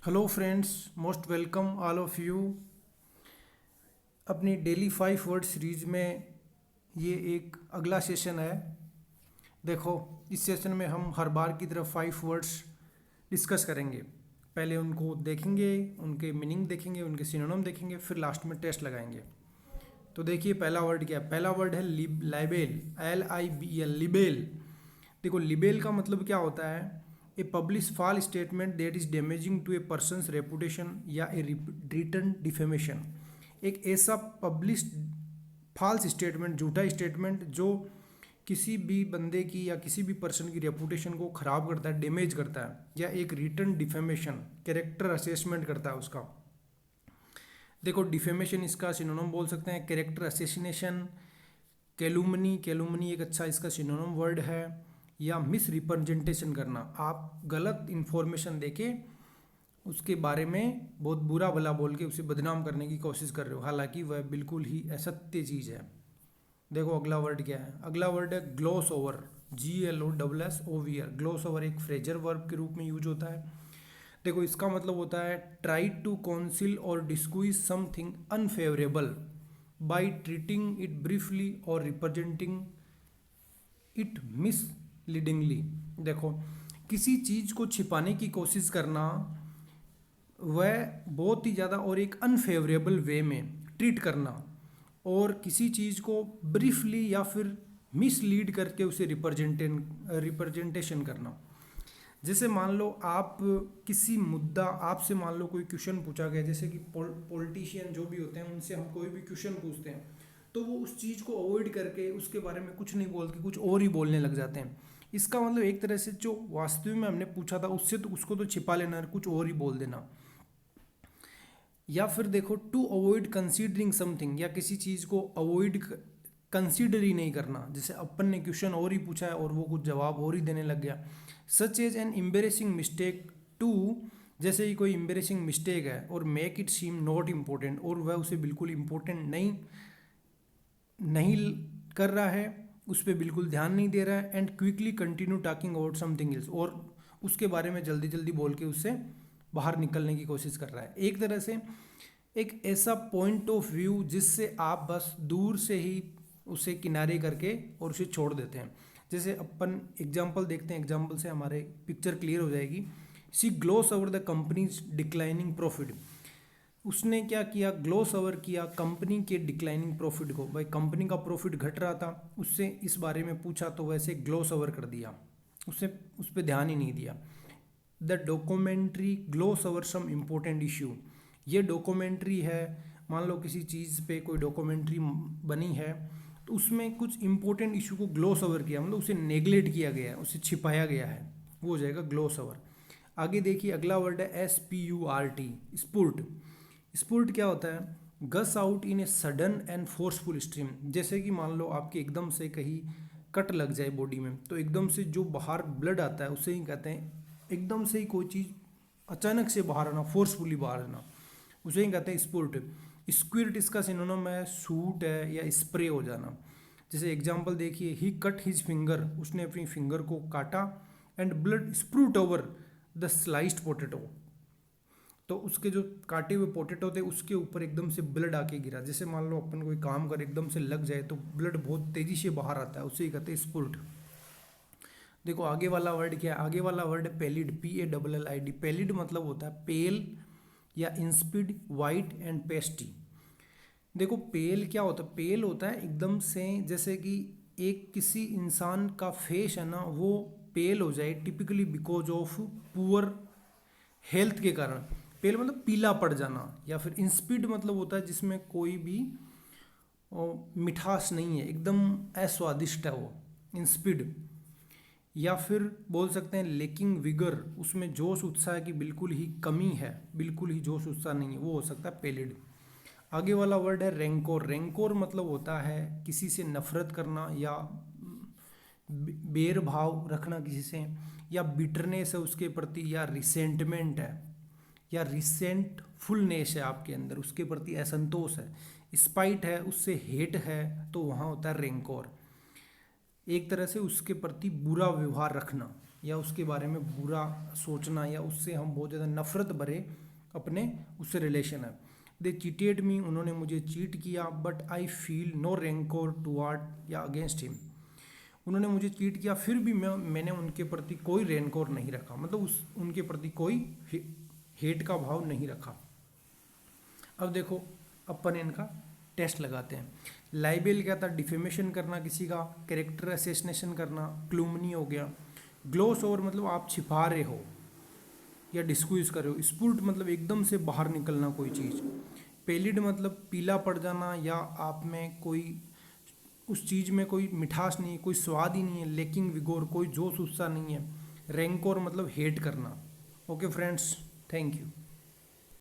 Hello friends, most welcome all of you. अपनी daily 5 word series में ये एक अगला सेशन है। देखो, इस सेशन में हम हर बार की तरह 5 वर्ड्स डिस्कस करेंगे। पहले उनको देखेंगे, उनके मीनिंग देखेंगे, उनके सिनोनिम देखेंगे, फिर लास्ट में टेस्ट लगाएंगे। तो देखिए, पहला वर्ड क्या है। पहला वर्ड है लाइबेल, LIBEL, लिबेल। देखो, लिबेल का मतलब क्या होता है। A publish false statement that is damaging to a person's reputation या ए रिटर्न डिफेमेशन। एक ऐसा पब्लिश फॉल्स स्टेटमेंट, झूठा स्टेटमेंट जो किसी भी बंदे की या किसी भी पर्सन की रेपुटेशन को ख़राब करता है, डैमेज करता है, या एक रिटर्न डिफेमेशन, कैरेक्टर असेसमेंट करता है उसका। देखो, डिफेमेशन इसका सिनोनिम बोल सकते हैं कैरेक्टर असैसिनेशन, कैलुमनी। कैलुमनी एक अच्छा इसका सिनोनिम वर्ड है। या मिस रिप्रेजेंटेशन करना, आप गलत इन्फॉर्मेशन देके उसके बारे में बहुत बुरा भला बोल के उसे बदनाम करने की कोशिश कर रहे हो, हालांकि वह बिल्कुल ही असत्य चीज़ है। देखो, अगला वर्ड क्या है। अगला वर्ड है gloss over, GLOSSOVR। Gloss over एक फ्रेजर वर्ब के रूप में यूज होता है। देखो, इसका मतलब होता है ट्राई टू काउंसिल और disguise something unfavourable by treating it briefly और रिप्रेजेंटिंग इट मिसलीडिंगली। देखो, किसी चीज़ को छिपाने की कोशिश करना, वह बहुत ही ज़्यादा और एक अनफेवरेबल वे में ट्रीट करना, और किसी चीज़ को ब्रीफली या फिर मिसलीड करके उसे रिप्रेजेंटेशन करना। जैसे मान लो आप किसी मुद्दा, आपसे मान लो कोई क्वेश्चन पूछा गया, जैसे कि पॉलिटिशियन जो भी होते हैं उनसे हम कोई भी क्वेश्चन पूछते हैं, तो वो उस चीज़ को अवॉइड करके उसके बारे में कुछ नहीं बोल के कुछ और ही बोलने लग जाते हैं। इसका मतलब एक तरह से जो वास्तविक में हमने पूछा था उससे तो उसको तो छिपा लेना, कुछ और ही बोल देना। या फिर देखो, टू अवॉइड कंसीडरिंग समथिंग, या किसी चीज़ को अवॉइड कंसीडर ही नहीं करना। जैसे अपन ने क्वेश्चन और ही पूछा है और वो कुछ जवाब और ही देने लग गया। Such as an embarrassing mistake to, जैसे ही कोई एम्बेरेसिंग मिस्टेक है, और make it seem not important, और वह उसे बिल्कुल इम्पोर्टेंट नहीं नहीं कर रहा है, उस पर बिल्कुल ध्यान नहीं दे रहा है। And quickly continue talking about something else, और उसके बारे में जल्दी जल्दी बोल के उससे बाहर निकलने की कोशिश कर रहा है। एक तरह से एक ऐसा पॉइंट ऑफ व्यू जिससे आप बस दूर से ही उसे किनारे करके और उसे छोड़ देते हैं। जैसे अपन एग्जाम्पल देखते हैं, एग्जाम्पल से हमारे पिक्चर क्लियर हो जाएगी। She gloss over the company's declining profit. उसने क्या किया, ग्लोस ओवर किया कंपनी के डिक्लाइनिंग प्रॉफिट को। भाई, कंपनी का प्रॉफिट घट रहा था, उससे इस बारे में पूछा तो वैसे ग्लोस ओवर कर दिया, उससे उस पर ध्यान ही नहीं दिया। The documentary gloss over some important issue. ये डॉक्यूमेंट्री है, मान लो किसी चीज़ पे कोई डॉक्यूमेंट्री बनी है, तो उसमें कुछ इंपॉर्टेंट इशू को ग्लोस ओवर किया, मतलब उसे नेगलेक्ट किया गया है, उसे छिपाया गया है, वो हो जाएगा ग्लोस ओवर। आगे देखिए, अगला वर्ड है SPURT, स्पुर्ट। स्पुर्ट क्या होता है, gush out in a sudden and forceful stream. जैसे कि मान लो आपके एकदम से कहीं कट लग जाए बॉडी में, तो एकदम से जो बाहर ब्लड आता है उसे ही कहते हैं, एकदम से ही कोई चीज़ अचानक से बाहर आना, फोर्सफुली बाहर आना, उसे ही कहते हैं स्पुर्ट। स्क्विर्ट इसका सिनोनिम है सूट है या स्प्रे हो जाना। जैसे एग्जांपल देखिए, ही कट हिज फिंगर, उसने अपनी फिंगर को काटा, and blood spurt over the sliced potato, तो उसके जो काटे हुए पोटैटो थे उसके ऊपर एकदम से ब्लड आके गिरा। जैसे मान लो अपन कोई काम कर एकदम से लग जाए तो ब्लड बहुत तेजी से बाहर आता है, उसे ही कहते हैं स्पुर्ट। देखो, आगे वाला वर्ड क्या है। आगे वाला वर्ड है पेलिड, PALLID। पेलिड मतलब होता है पेल या इंस्पिड, वाइट एंड पेस्टी। देखो, पेल क्या होता है, पेल होता है एकदम से, जैसे कि एक किसी इंसान का फेस है ना, वो पेल हो जाए typically because of poor health के कारण। पेल मतलब पीला पड़ जाना। या फिर इंस्पिड मतलब होता है जिसमें कोई भी मिठास नहीं है, एकदम अस्वादिष्ट है वो, इंस्पिड। या फिर बोल सकते हैं लेकिंग विगर, उसमें जोश उत्साह की बिल्कुल ही कमी है, बिल्कुल ही जोश उत्साह नहीं है, वो हो सकता है पेलिड। आगे वाला वर्ड है रेंकोर। रेंकोर मतलब होता है किसी से नफरत करना, या बैर भाव रखना किसी से, या बिटरनेस है उसके प्रति, या रिसेंटमेंट है, या रिसेंटफुलनेस है आपके अंदर, उसके प्रति असंतोष है, स्पाइट है, उससे हेट है, तो वहाँ होता है रेंकोर। एक तरह से उसके प्रति बुरा व्यवहार रखना। या उसके बारे में बुरा सोचना या उससे हम बहुत ज़्यादा नफरत भरे अपने उससे रिलेशन है। दे चीटेड मी, उन्होंने मुझे चीट किया, but I feel no rancour toward या अगेंस्ट हिम। उन्होंने मुझे चीट किया फिर भी मैंने उनके प्रति कोई रैंकोर नहीं रखा, मतलब उनके प्रति कोई हेट का भाव नहीं रखा। अब देखो अपन इनका टेस्ट लगाते हैं। लाइबेल क्या था? डिफेमेशन करना किसी का, कैरेक्टर असैसिनेशन करना, क्लूमनी हो गया। ग्लोस ओवर मतलब आप छिपा रहे हो या डिस्क्यूज कर रहे हो। स्पुल्ट मतलब एकदम से बाहर निकलना कोई चीज़। पेलिड मतलब पीला पड़ जाना या आप में कोई उस चीज़ में कोई मिठास नहीं है, कोई स्वाद ही नहीं है। लेकिंग विगोर, कोई जोश उत्साह नहीं है। रैंकोर मतलब हेट करना। Okay friends, thank you.